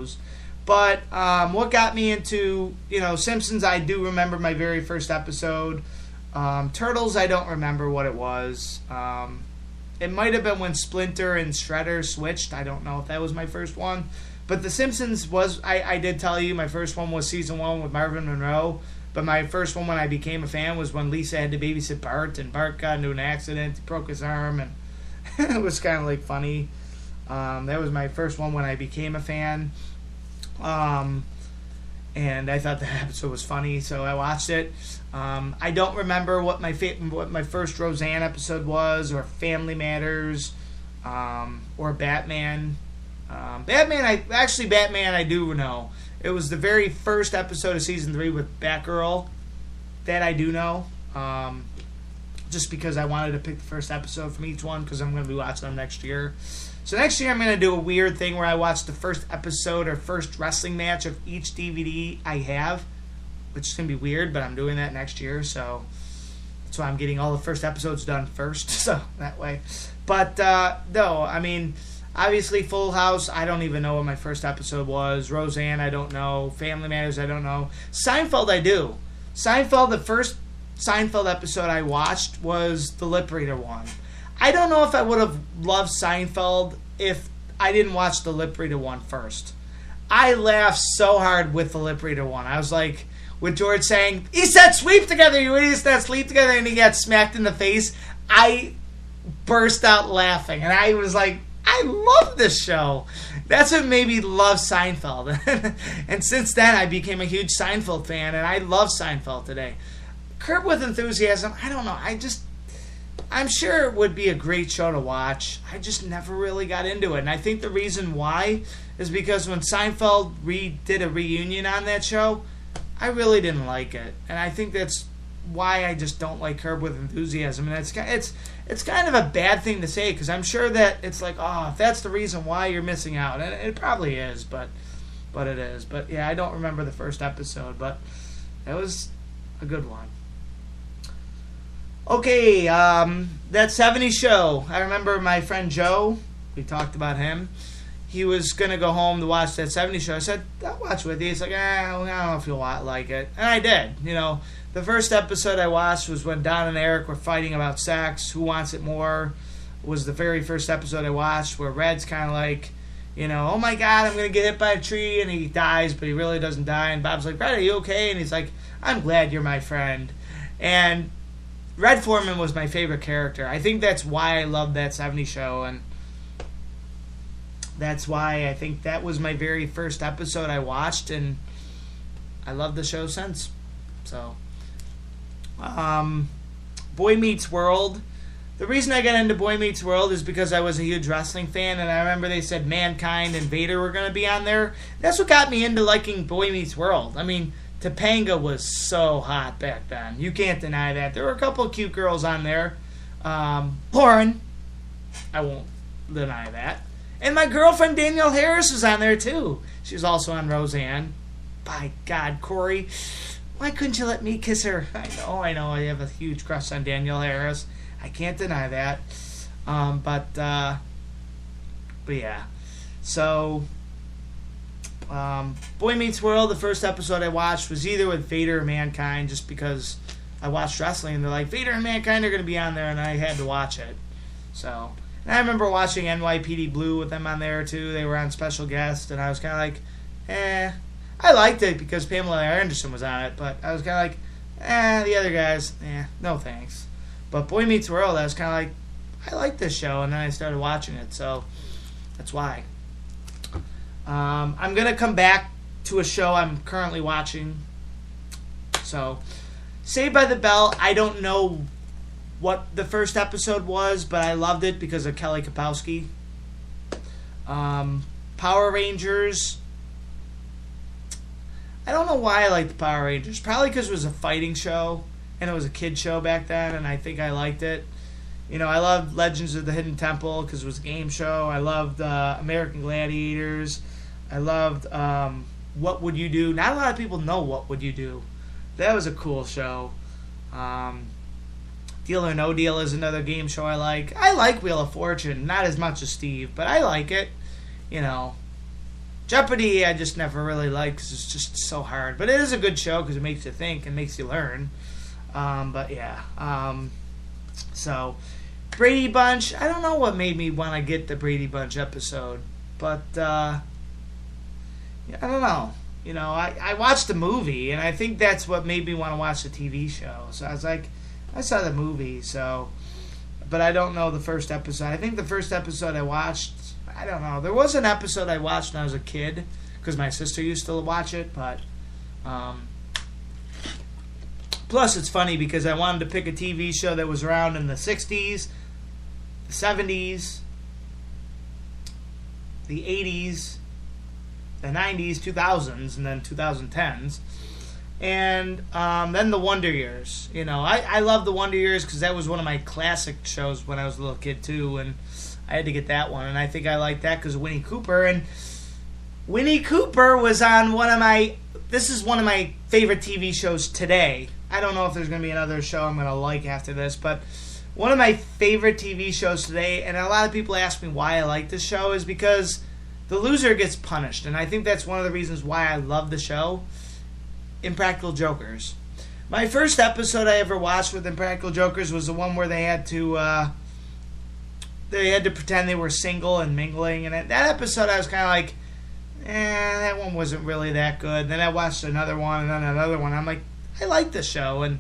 shows. But what got me into, Simpsons, I do remember my very first episode. Turtles, I don't remember what it was. It might have been when Splinter and Shredder switched. I don't know if that was my first one. But The Simpsons was, I did tell you, my first one was season 1 with Marvin Monroe. But my first one when I became a fan was when Lisa had to babysit Bart, and Bart got into an accident, he broke his arm, and it was kind of like funny. That was my first one when I became a fan. And I thought the episode was funny, so I watched it. I don't remember what my first Roseanne episode was, or Family Matters, or Batman. Batman, I do know. It was the very first episode of season 3 with Batgirl. That I do know. Just because I wanted to pick the first episode from each one, because I'm going to be watching them next year. So next year I'm going to do a weird thing where I watch the first episode or first wrestling match of each DVD I have, which is going to be weird, but I'm doing that next year, so that's why I'm getting all the first episodes done first, so that way. But, no, I mean, obviously Full House, I don't even know what my first episode was. Roseanne, I don't know. Family Matters, I don't know. Seinfeld, I do. Seinfeld, the first Seinfeld episode I watched was the Lip Reader one. I don't know if I would have loved Seinfeld if I didn't watch the Lip Reader one first. I laughed so hard with the Lip Reader one. I was like, with George saying, "He said sweep together, you idiots that sleep together," and he got smacked in the face. I burst out laughing, and I was like, I love this show. That's what made me love Seinfeld. And since then, I became a huge Seinfeld fan, and I love Seinfeld today. Curb With Enthusiasm, I don't know. I'm sure it would be a great show to watch. I just never really got into it. And I think the reason why is because when Seinfeld did a reunion on that show, I really didn't like it. And I think that's why I just don't like Curb With Enthusiasm. And it's kind of a bad thing to say, because I'm sure that it's like, oh, if that's the reason why, you're missing out. And it probably is, but it is. But yeah, I don't remember the first episode, but it was a good one. Okay, that 70s show. I remember my friend Joe, we talked about him. He was going to go home to watch that 70s show. I said, I'll watch with you. He's like, I don't know if you'll like it. And I did. The first episode I watched was when Don and Eric were fighting about sex. Who Wants It More was the very first episode I watched, where Red's kind of like, oh my God, I'm going to get hit by a tree, and he dies, but he really doesn't die. And Bob's like, Red, are you okay? And he's like, I'm glad you're my friend. And Red Foreman was my favorite character. I think that's why I love that 70s show, and that's why I think that was my very first episode I watched, and I love the show since. So, Boy Meets World. The reason I got into Boy Meets World is because I was a huge wrestling fan, and I remember they said Mankind and Vader were going to be on there. That's what got me into liking Boy Meets World. I mean, Topanga was so hot back then. You can't deny that. There were a couple of cute girls on there. Lauren, I won't deny that. And my girlfriend Danielle Harris was on there too. She was also on Roseanne. By God, Corey, why couldn't you let me kiss her? I know. I have a huge crush on Danielle Harris. I can't deny that. But yeah. So, Boy Meets World, the first episode I watched was either with Vader or Mankind, just because I watched wrestling and they're like, Vader and Mankind are going to be on there, and I had to watch it. So, and I remember watching NYPD Blue with them on there too. They were on special guest, and I was kind of like, I liked it because Pamela Anderson was on it, but I was kind of like, the other guys, no thanks. But Boy Meets World, I was kind of like, I like this show, and then I started watching it, so that's why. I'm going to come back to a show I'm currently watching. So, Saved by the Bell, I don't know what the first episode was, but I loved it because of Kelly Kapowski. Power Rangers, I don't know why I liked the Power Rangers. Probably because it was a fighting show, and it was a kid show back then, and I think I liked it. I loved Legends of the Hidden Temple because it was a game show. I loved American Gladiators. I loved What Would You Do? Not a lot of people know What Would You Do. That was a cool show. Deal or No Deal is another game show I like. I like Wheel of Fortune, not as much as Steve, but I like it. Jeopardy, I just never really liked because it's just so hard. But it is a good show because it makes you think and makes you learn. But yeah. So, Brady Bunch, I don't know what made me want to get the Brady Bunch episode. But, yeah, I don't know. You know, I watched the movie, and I think that's what made me want to watch the TV show. So I was like, I saw the movie, so... But I don't know the first episode. I think the first episode I watched... I don't know. There was an episode I watched when I was a kid, because my sister used to watch it, but... Plus, it's funny because I wanted to pick a TV show that was around in the 60s, the 70s, the 80s, the 90s, 2000s, and then 2010s. And then the Wonder Years. You know, I love the Wonder Years because that was one of my classic shows when I was a little kid, too. And I had to get that one. And I think I liked that because of Winnie Cooper. And Winnie Cooper was on one of my... This is one of my favorite TV shows today. I don't know if there's going to be another show I'm going to like after this, but one of my favorite TV shows today, and a lot of people ask me why I like this show, is because the loser gets punished. And I think that's one of the reasons why I love the show. Impractical Jokers. My first episode I ever watched with Impractical Jokers was the one where they had to pretend they were single and mingling. And that episode I was kind of like, that one wasn't really that good. Then I watched another one and then another one. I'm like, I like this show, and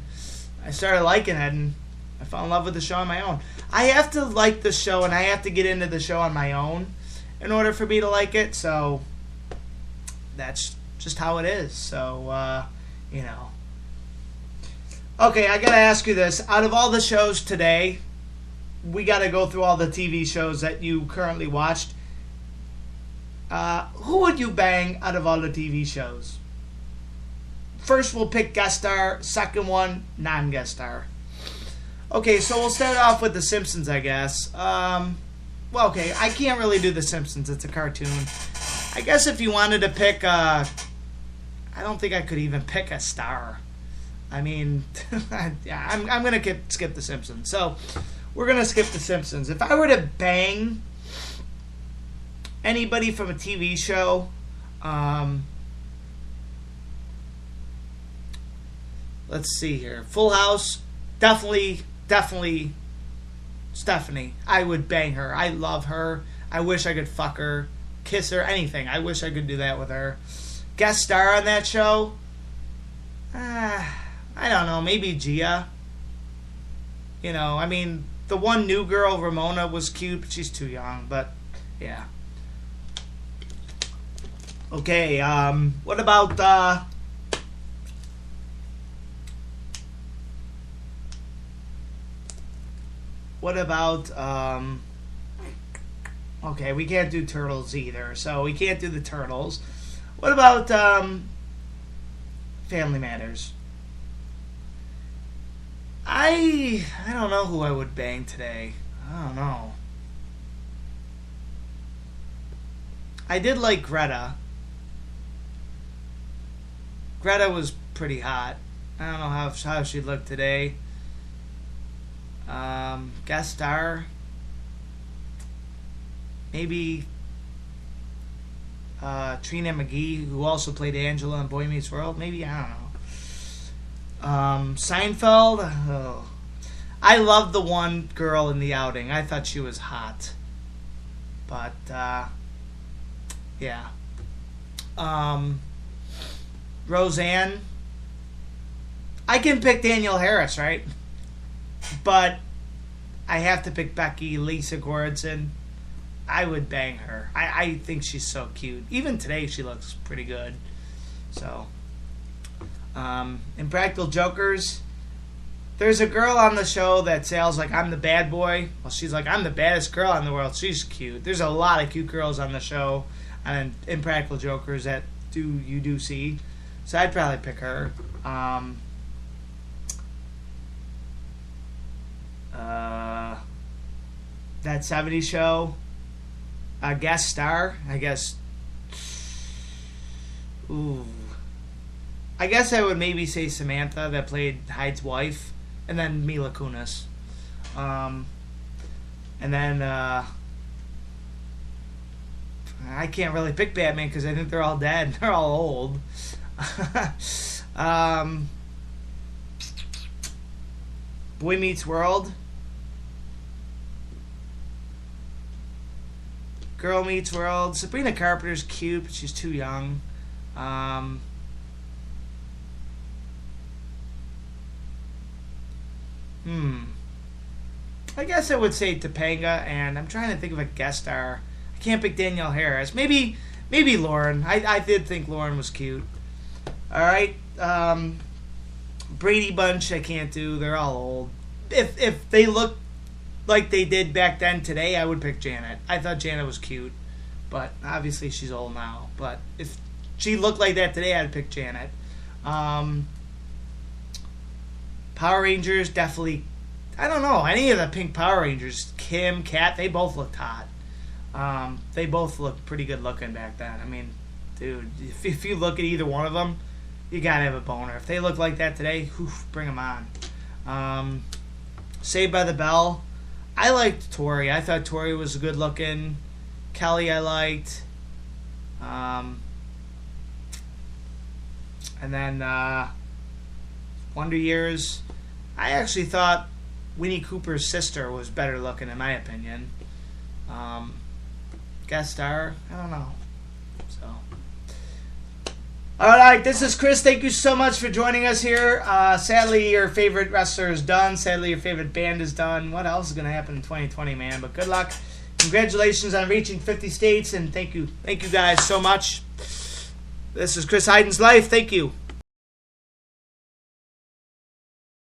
I started liking it, and I fell in love with the show on my own. I have to like the show, and I have to get into the show on my own in order for me to like it, so that's just how it is. So, you know. Okay, I gotta ask you this. Out of all the shows today, we gotta go through all the TV shows that you currently watched. Who would you bang out of all the TV shows? First, we'll pick guest star. Second one, non-guest star. Okay, so we'll start off with The Simpsons, I guess. Well, okay, I can't really do The Simpsons. It's a cartoon. I guess if you wanted to pick, I don't think I could even pick a star. I mean, yeah, I'm going to skip The Simpsons. So, we're going to skip The Simpsons. If I were to bang anybody from a TV show, let's see here. Full House, definitely Stephanie. I would bang her. I love her. I wish I could fuck her, kiss her, anything. I wish I could do that with her. Guest star on that show? I don't know. Maybe Gia. You know, I mean, the one new girl, Ramona, was cute, but she's too young. But, yeah. Okay, what about, okay, we can't do Turtles either, so we can't do the Turtles. What about, Family Matters? I don't know who I would bang today. I don't know. I did like Greta. Greta was pretty hot. I don't know how she looked today. Guest star, maybe Trina McGee, who also played Angela in Boy Meets World. Maybe, I don't know. Seinfeld. Oh. I loved the one girl in The Outing. I thought she was hot, but yeah. Roseanne. I can pick Danielle Harris, right? But I have to pick Becky, Lisa Gordon. I would bang her. I think she's so cute. Even today, she looks pretty good. So, Impractical Jokers. There's a girl on the show that sounds like I'm the bad boy. Well, she's like, I'm the baddest girl in the world. She's cute. There's a lot of cute girls on the show on Impractical Jokers that you do see. So I'd probably pick her. That 70s show, guest star, I guess. Ooh. I guess I would maybe say Samantha, that played Hyde's wife, and then Mila Kunis. And then, I can't really pick Batman because I think they're all dead. They're all old. Boy Meets World. Girl Meets World. Sabrina Carpenter's cute, but she's too young. I guess I would say Topanga, and I'm trying to think of a guest star. I can't pick Danielle Harris. Maybe Lauren. I did think Lauren was cute. All right. Brady Bunch I can't do. They're all old. If they look like they did back then today, I would pick Janet. I thought Janet was cute, but obviously she's old now. But if she looked like that today, I'd pick Janet. Power Rangers, definitely. I don't know. Any of the pink Power Rangers, Kim, Kat, they both looked hot. They both looked pretty good looking back then. I mean, dude, if you look at either one of them, you gotta have a boner. If they look like that today, bring them on. Saved by the Bell. I liked Tori. I thought Tori was good looking. Kelly I liked. And then Wonder Years. I actually thought Winnie Cooper's sister was better looking, in my opinion. Guest star, I don't know. So, all right, this is Chris. Thank you so much for joining us here. Sadly, your favorite wrestler is done. Sadly, your favorite band is done. What else is going to happen in 2020, man? But good luck. Congratulations on reaching 50 states, and thank you guys so much. This is Chris Hyden's Life. Thank you.